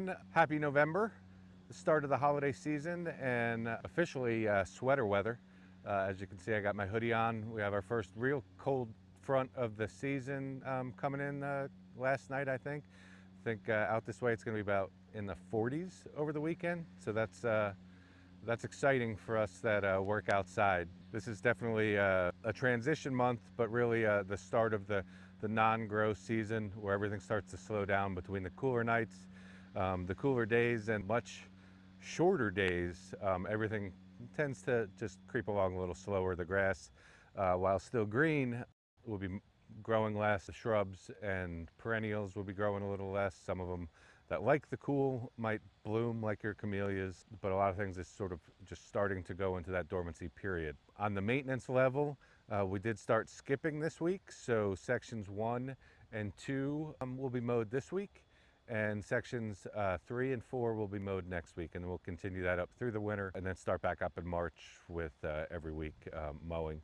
everyone. Happy November, the start of the holiday season and officially sweater weather. As you can see, I got my hoodie on. We have our first real cold front of the season coming in last night, I think. Out this way it's going to be about in the 40s over the weekend. So that's exciting for us that work outside. This is definitely a transition month, but really the start of the non-grow season where everything starts to slow down between the cooler nights, the cooler days, and much shorter days. Everything tends to just creep along a little slower. The grass, while still green, will be growing less. The shrubs and perennials will be growing a little less. Some of them that like the cool might bloom like your camellias, but a lot of things is sort of just starting to go into that dormancy period. On the maintenance level, we did start skipping this week, so sections 1 and 2 will be mowed this week, and sections 3 and 4 will be mowed next week, and we'll continue that up through the winter and then start back up in March with every week mowing.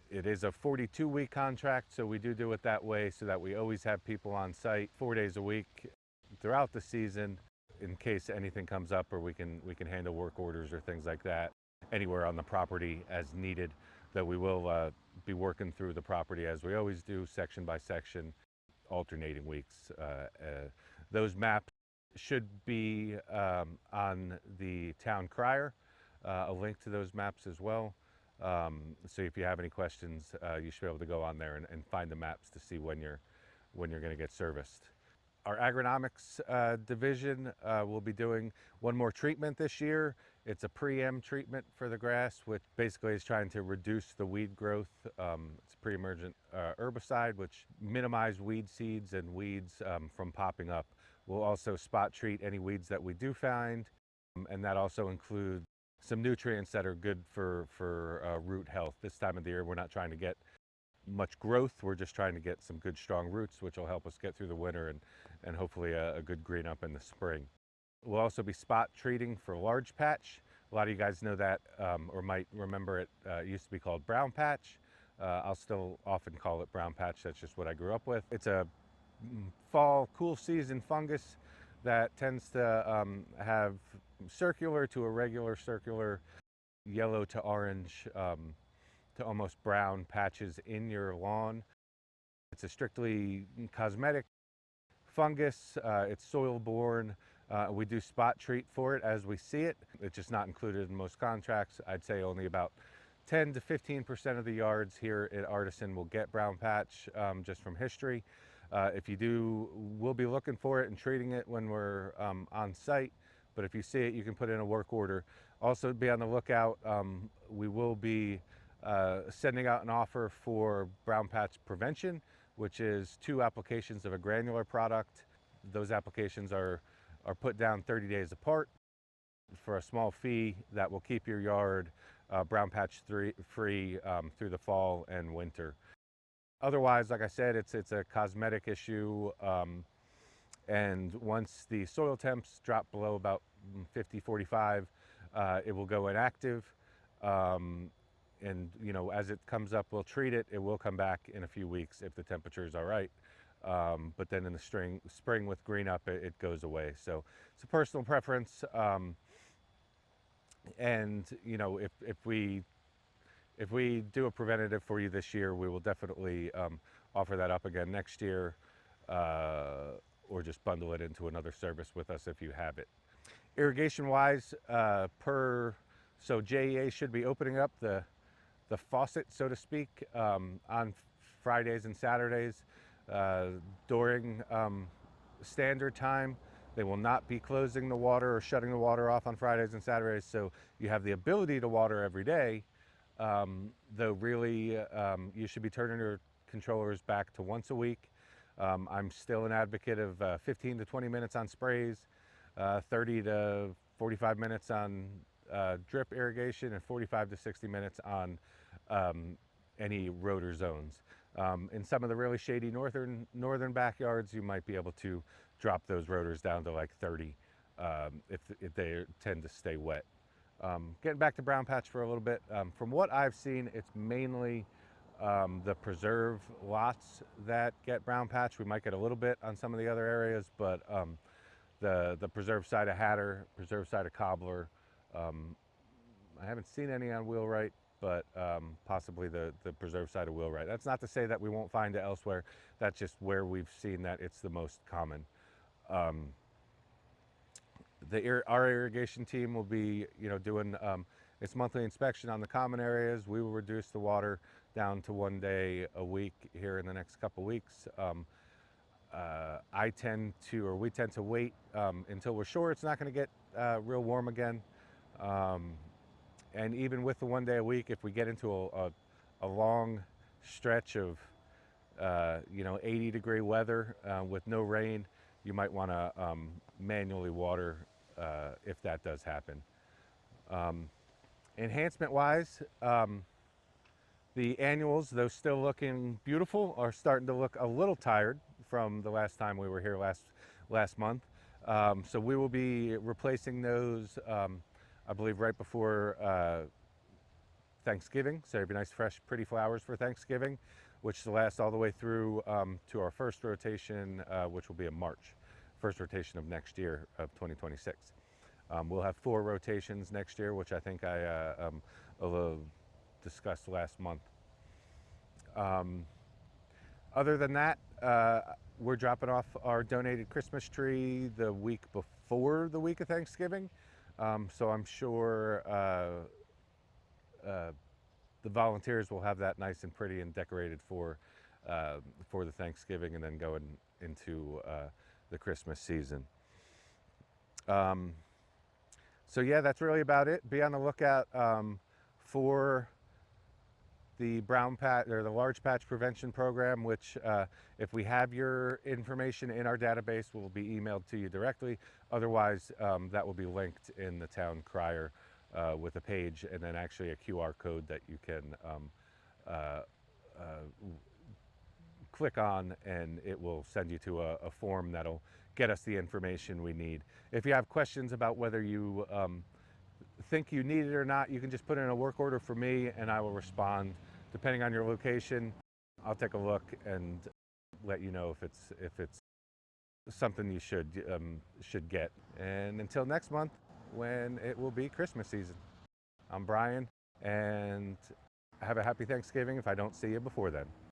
It is a 42-week contract, so we do it that way so that we always have people on site 4 days a week throughout the season in case anything comes up, or we can handle work orders or things like that anywhere on the property as needed. Though we will be working through the property as we always do, section by section, alternating weeks. Those maps should be on the town crier, a link to those maps as well. So if you have any questions, you should be able to go on there and find the maps to see when you're going to get serviced. Our agronomics division will be doing one more treatment this year. It's a pre-em treatment for the grass, which basically is trying to reduce the weed growth. It's a pre-emergent herbicide, which minimize weed seeds and weeds from popping up. We'll also spot treat any weeds that we do find, and that also includes some nutrients that are good for root health. This time of the year, we're not trying to get much growth. We're just trying to get some good strong roots, which will help us get through the winter and hopefully a good green up in the spring. We'll also be spot treating for large patch. A lot of you guys know that or might remember it. It used to be called brown patch. I'll still often call it brown patch. That's just what I grew up with. It's a fall cool season fungus that tends to have circular to irregular circular, yellow to orange to almost brown patches in your lawn. It's a strictly cosmetic fungus. It's soil borne. We do spot treat for it as we see it. It's just not included in most contracts. I'd say only about 10 to 15% of the yards here at Artisan will get brown patch, just from history. If you do, we'll be looking for it and treating it when we're on site. But if you see it, you can put in a work order. Also be on the lookout. We will be sending out an offer for brown patch prevention, which is 2 applications of a granular product. Those applications are put down 30 days apart for a small fee that will keep your yard brown patch free through the fall and winter. Otherwise, like I said, it's a cosmetic issue, and once the soil temps drop below about 50, 45, it will go inactive. And as it comes up, we'll treat it. It will come back in a few weeks if the temperatures are right. But then in the spring with green up, it goes away. So it's a personal preference. And if we do a preventative for you this year, we will definitely offer that up again next year, or just bundle it into another service with us if you have it. Irrigation wise, so JEA should be opening up the faucet, so to speak, on Fridays and Saturdays during standard time. They will not be closing the water or shutting the water off on Fridays and Saturdays, so you have the ability to water every day, though really you should be turning your controllers back to once a week. I'm still an advocate of 15 to 20 minutes on sprays, 30 to 45 minutes on drip irrigation, and 45 to 60 minutes on any rotor zones. In some of the really shady northern backyards, you might be able to drop those rotors down to like 30 if they tend to stay wet. Getting back to brown patch for a little bit, from what I've seen, it's mainly the preserve lots that get brown patch. We might get a little bit on some of the other areas, but the preserved side of Hatter, preserved side of Cobbler. Um, I haven't seen any on wheelwright, but possibly the preserved side of wheelwright. That's not to say that we won't find it elsewhere. That's just where we've seen that it's the most common. Um, our irrigation team will be, doing its monthly inspection on the common areas. We will reduce the water down to 1 day a week here in the next couple weeks. We tend to wait until we're sure it's not going to get real warm again. Um, and even with the 1 day a week, if we get into a long stretch of 80-degree weather with no rain, you might want to manually water if that does happen. Um, Enhancement wise, the annuals, though still looking beautiful, are starting to look a little tired from the last time we were here last month. So we will be replacing those, I believe, right before Thanksgiving. So it'd be nice, fresh, pretty flowers for Thanksgiving, which will last all the way through to our first rotation, which will be in March, first rotation of next year of 2026. We'll have 4 rotations next year, which I think I discussed last month. Other than that, we're dropping off our donated Christmas tree the week before the week of Thanksgiving. So I'm sure the volunteers will have that nice and pretty and decorated for the Thanksgiving and then going into the Christmas season. So yeah, that's really about it. Be on the lookout for the brown patch or the large patch prevention program, which if we have your information in our database, will be emailed to you directly. Otherwise, that will be linked in the town crier with a page and then actually a QR code that you can uh, click on, and it will send you to a form that'll get us the information we need. If you have questions about whether you think you need it or not, you can just put in a work order for me and I will respond. Depending on your location, I'll take a look and let you know if it's something you should get. And until next month, when it will be Christmas season, I'm Brian, and have a happy Thanksgiving if I don't see you before then.